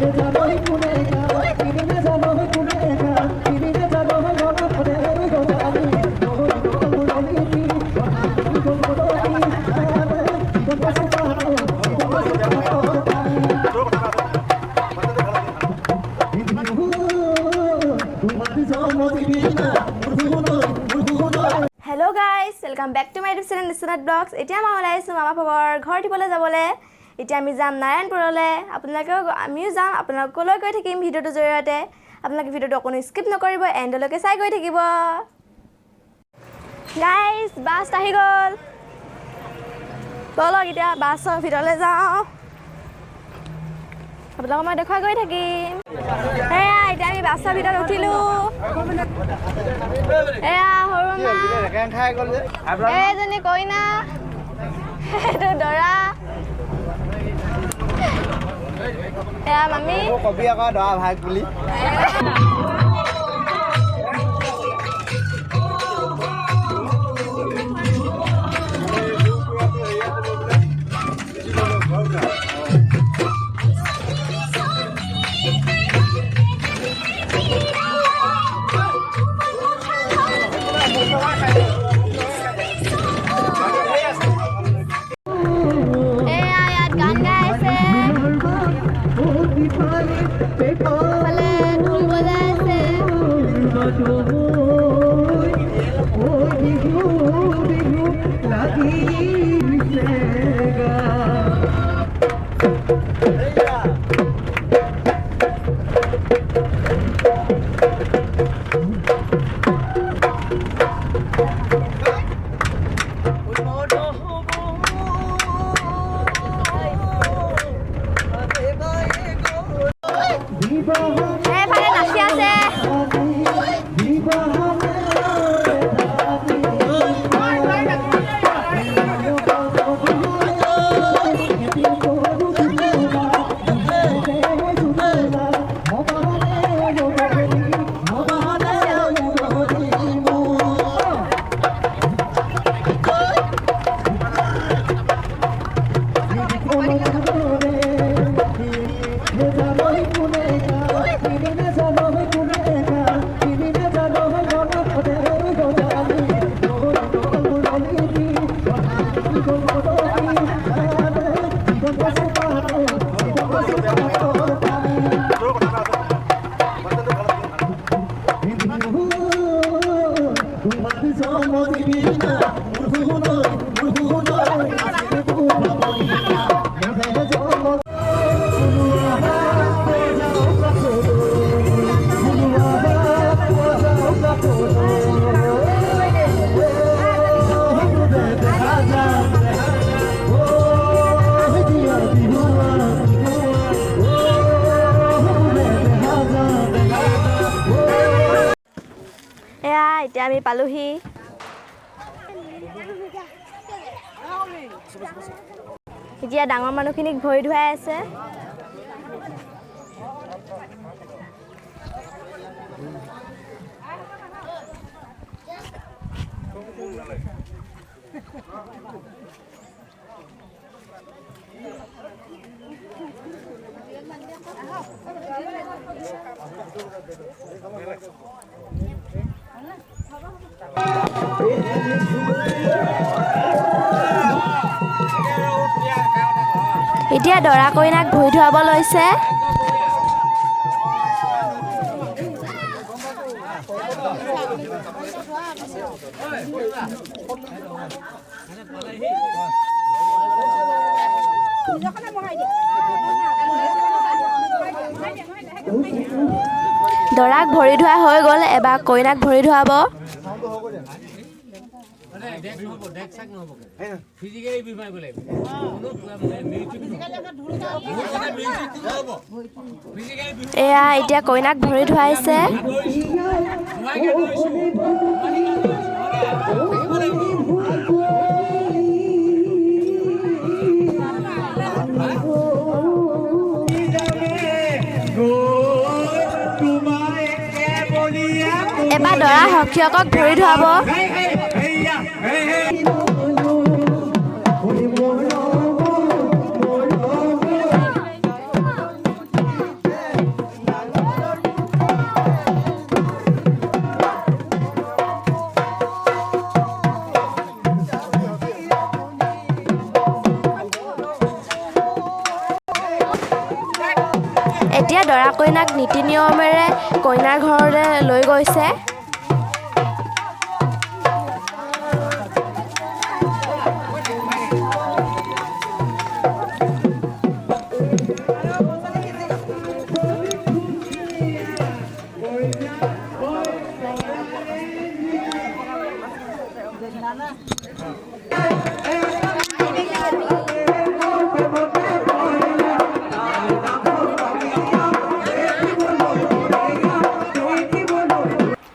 Hello guys, welcome back to my YouTube channel Nissanat Vlogs. এতিয়া মই ওলাইছো মামা ভাগৰ ঘৰ দিবলৈ যাবলৈ। এতিয়া আমি যাম নাৰায়ণপুৰলৈ। আমিও যাম, আপোনালোকলৈ গৈ থাকিম ভিডিওটোৰ জৰিয়তে। আপোনালোকে ভিডিওটো অকণো স্কিপ নকৰিব, এণ্ডলৈকে চাই গৈ থাকিব। গাইজ, বাছ আহি গ'ল। বলক এতিয়া বাছৰ ভিতৰলৈ যাওঁ। আপোনালোকক মই দেখুৱাই গৈ থাকিম। এয়া এতিয়া আমি বাছৰ ভিতৰত উঠিলোঁ। এয়া সৰু মা, এইজনী কইনা, এইটো দৰা, এয়া মামী। কবি আকৌ দৰা ভাগ বুলি। এতিয়া আমি পালোহি। এতিয়া ডাঙৰ মানুহখিনিক ভৰি ধুৱাই আছে। এতিয়া দৰা কইনাক ভৰি ধুৱাব লৈছে। দৰাক ভৰি ধোৱা হৈ গ'ল, এবাৰ কইনাক ভৰি ধুৱাব। এয়া এতিয়া কইনাক ভৰি ধুৱাইছে। এবাৰ দৰা সখীয়কক ভৰি ধুৱাব। এতিয়া দৰা কইনাক নীতি নিয়মেৰে কইনাৰ ঘৰলৈ লৈ গৈছে।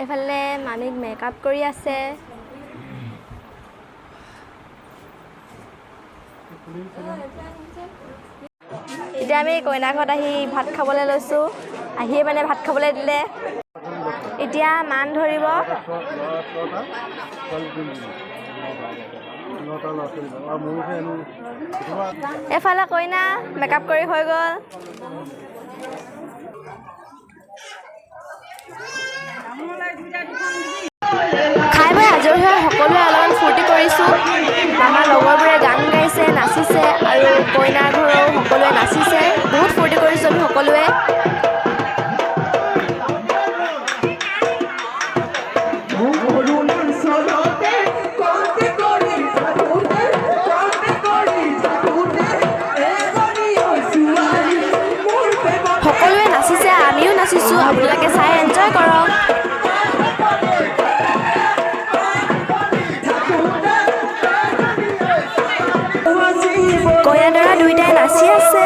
এফালে মামীক মেকআপ কৰি আছে। এতিয়া আমি কইনা ঘৰত আহি ভাত খাবলৈ লৈছোঁ। আহিয়ে মানে ভাত খাবলৈ দিলে। এতিয়া মান ধৰিব। এফালে কইনা মেকআপ কৰি হৈ গ'ল। খাই বৈ আজৰি হৈ সকলোৱে অলপমান ফূৰ্তি কৰিছোঁ। আমাৰ লগৰবোৰে গান গাইছে, নাচিছে আৰু কইনাৰ ঘৰেও সকলোৱে নাচিছে। বহুত ফূৰ্তি কৰিছোঁ আমি সকলোৱে। সকলোৱে নাচিছে, আমিও নাচিছোঁ। আপোনালোকে চাই এনজয় কৰক। কইনা দৰা দুইটাই নাচি আছে।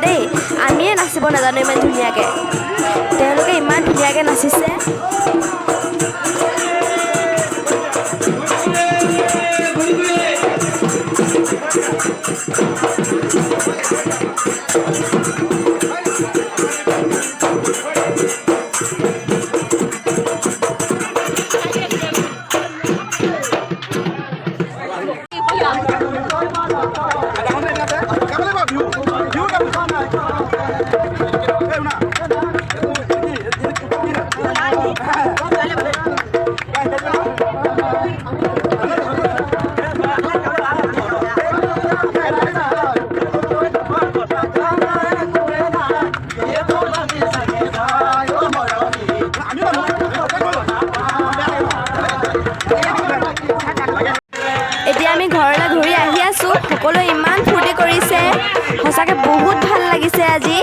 দেই আমিয়ে নাচিব নাজানো ইমান ধুনীয়াকৈ, তেওঁলোকে ইমান ধুনীয়াকৈ নাচিছে। এতিয়া আমি ঘৰলৈ ঘূৰি আহি আছোঁ। সকলোৱে ইমান ফূৰ্তি কৰিছে, সঁচাকৈ বহুত ভাল লাগিছে আজি।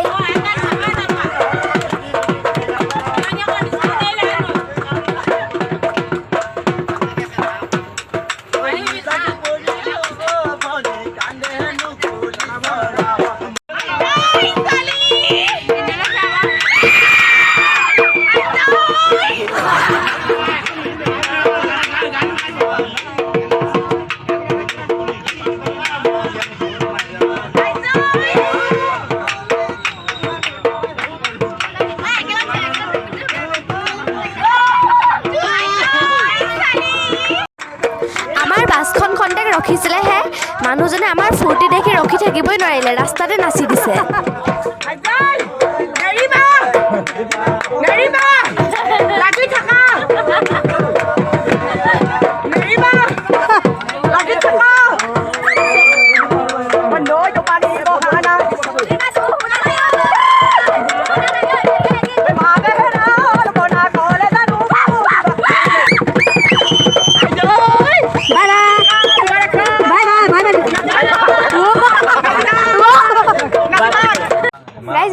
বাছখন খন্তেক ৰখিছিলেহে, মানুহজনে আমাৰ ফূৰ্তি দেখি ৰখি থাকিবই নোৱাৰিলে, ৰাস্তাতে নাচি দিছে।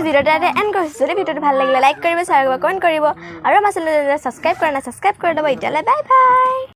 ভিডিওটা এণ্ড কৰিছোঁ। যদি ভিডিওটো ভাল লাগিলে লাইক কৰিব, শ্বেয়াৰ কৰিব, কমেণ্ট কৰিব আৰু আমাৰ চেনেলটো ছাবস্ক্ৰাইব কৰা নাই ছাবস্ক্ৰাইব কৰি দিব। এতিয়ালৈ বাই বাই।